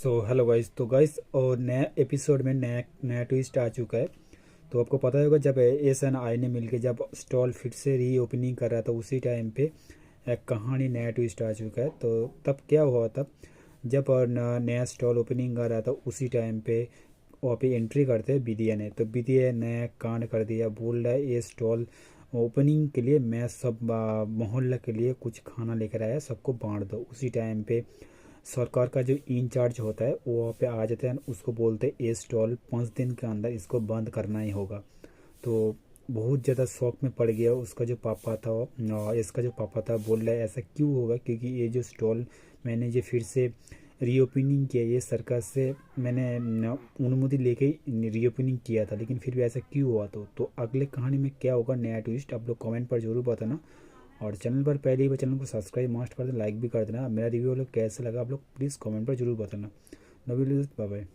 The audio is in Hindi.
Hello guys. तो गाइस और नया एपिसोड में नया नया ट्विस्ट आ चुका है। तो आपको पता होगा जब एस एन आई ने मिलके जब स्टॉल फिर से री ओपनिंग कर रहा था उसी टाइम पे एक कहानी नया ट्विस्ट आ चुका है। तो तब क्या हुआ, तब जब नया स्टॉल ओपनिंग कर रहा था उसी टाइम पे वहाँ पे एंट्री करते हैं विदिया ने। तो विदिया नया कांड कर दिया, बोल रहा है ये स्टॉल ओपनिंग के लिए मैं सब मोहल्ला के लिए कुछ खाना लेकर आया, सबको बांट दो। उसी टाइम पे सरकार का जो इंचार्ज होता है वो वहाँ पे आ जाता है, उसको बोलते हैं ये स्टॉल 5 दिन के अंदर इसको बंद करना ही होगा। तो बहुत ज़्यादा शौक में पड़ गया उसका जो पापा था, इसका जो पापा था, बोल रहा है ऐसा क्यों होगा, क्योंकि ये जो स्टॉल मैंने जो फिर से रीओपनिंग किया ये सरकार से मैंने अनुमति लेके रीओपनिंग किया था, लेकिन फिर भी ऐसा क्यों हुआ। तो अगले कहानी में क्या होगा नया ट्विस्ट आप लोग कमेंट पर जरूर बताना। और चैनल पर पहले ही बार चैनल को सब्सक्राइब मस्ट कर देना, लाइक भी कर देना। मेरा रिव्यू लोग कैसा लगा आप लोग प्लीज़ कमेंट पर जरूर बताना। Love you, bye bye.